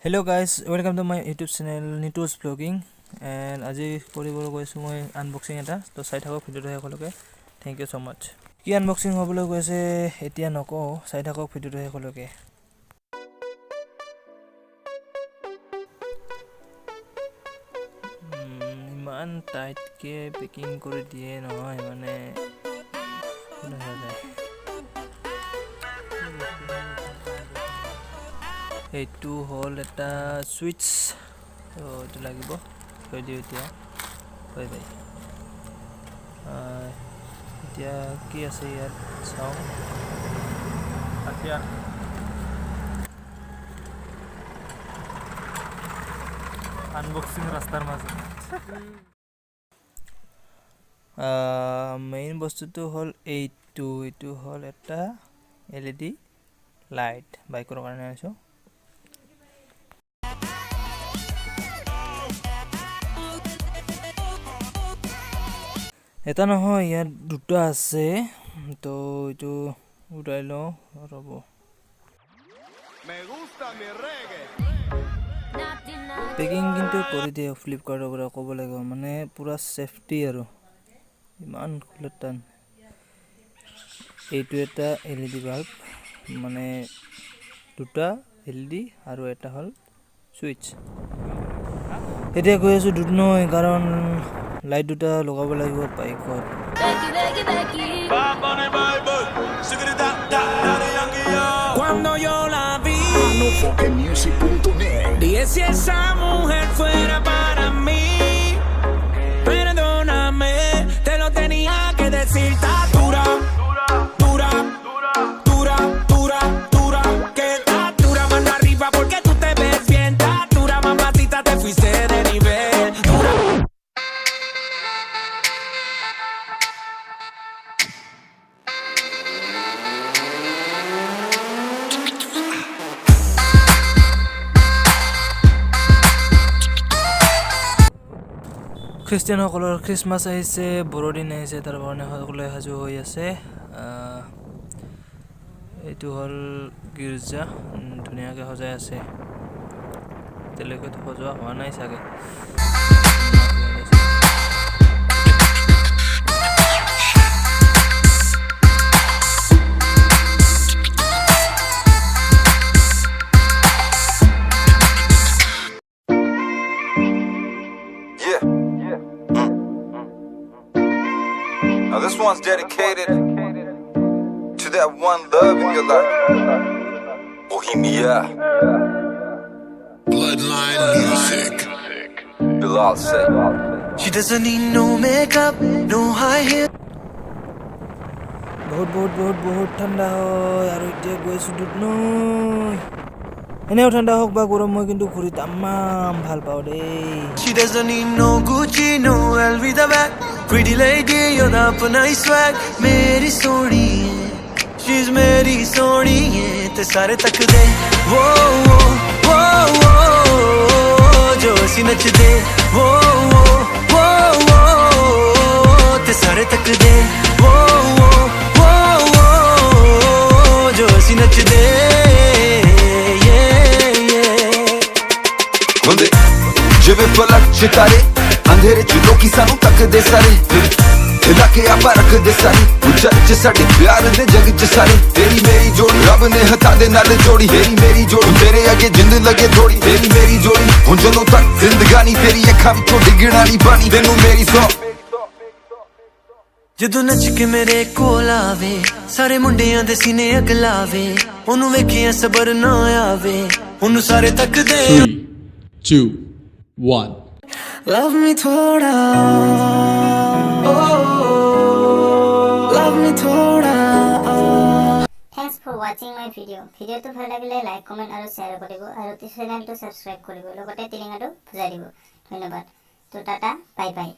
Hello guys, welcome to my YouTube channel Nitu's Vlogging and আজি কৰিব গৈছো মই আনবক্সিং এটা তো চাই থাকক ভিডিওটো হেকলৈকে থ্যাংক ইউ সো মাচ কি আনবক্সিং হ'বলৈ গৈছে এতিয়া নকও চাই থাকক ভিডিওটো হেকলৈকে ইমান টাইট কে পেকিং কৰি দিয়ে নহয় মানে এইটো হল এটা সুইচ তো এটা লাগিব থৈ দিও এতিয়া হৈ যায় এতিয়া কি আছে ইয়াত চাও এতিয়া আনবক্সিং ৰাস্তাৰ মাজত মেইন বস্তুটো হল এইটো হল এটা এলইডি লাইট বাইকৰ কাৰণে আনিছো এটা নহয় ইয়াত দুটা আছে তো এইটো উঠাই লও ৰব পেকিং কিন্তু কৰি দিয়ে ফ্লিপকাৰ্টৰ পৰা ক'ব লাগিব মানে পুৰা সেফটি আৰু ইমান খুলটান এইটো এটা এলইডি বাল্ব মানে দুটা এলইডি আৰু এটা হল সুইচ এতিয়া গৈ আছো দুট নহয় কাৰণ লাইট দুটা লগাব লাগিব বাইকত Cuando yo la vi, dije si esa mujer fuera para mí. Perdóname, te lo tenía que decir. Está dura, dura, dura, dura, dura. Que está dura, manda arriba porque tú te ves bien. Está dura, mamacita, te fuiste de nivel. Dura. Christian সকলৰ Christmas আহিছে বৰদিন আহিছে তাৰ কাৰণে সকলোৱে সাজু হৈ আছে এইটো হল গিৰ্জা ধুনীয়াকৈ সজাই আছে তেলেকে সজোৱা হোৱা নাই চাগে Now this one's dedicated to that one love in your life. Bohemia. Bloodline music. Bilal say. She doesn't need no makeup, no high heel. বহুত ঠান্ডা হয় আৰু এতিয়া গৈছো দুট নই এনেও ঠান্ডা হোক বা গৰম মই কিন্তু ঘুৰি তামাম ভাল পাও দেই She doesn't need no Gucci, no LV the bag. Pretty lady, you're the apna swag. Meri soni hai, she's meri soni hai. Te sare takde, whoa whoa whoa whoa. Jo si nachde, whoa whoa whoa whoa. Te sare takde, whoa whoa whoa whoa. Jo si nachde. Hunde, jive palak chitare. अंधेरे च लोकी सानू तकदे सारे हिला के आपा रखदे सारे उच्चा च साडे प्यार दे जग च सारे तेरी मेरी जोड़ी रब ने हथा दे नाल जोड़ी तेरी मेरी जोड़ी तेरे आगे जिंद लगे थोड़ी तेरी मेरी जोड़ी हुन जदों तक जिंदगानी तेरी अखां विचों डिगण वाली बानी तैनू मेरी सौ ਜਦੋਂ ਨੱਚ ਕੇ ਮੇਰੇ ਕੋਲ ਆਵੇ ਸਾਰੇ ਮੁੰਡਿਆਂ ਦੇ ਸੀਨੇ ਅਗਲਾਵੇ ਉਹਨੂੰ ਵੇਖਿਆ ਸਬਰ ਨਾ ਆਵੇ ਉਹਨੂੰ ਸਾਰੇ ਤੱਕਦੇ 3, 2, 1. Love me thoda, oh, love me thoda. Thanks for watching my video. Video to ভাল লাগিলে লাইক কমেন্ট আৰু শেয়াৰ কৰিব আৰু channel to subscribe কৰিব লগতে টিলিঙাটো বজাই দিব ধন্যবাদ তো টাটা বাই বাই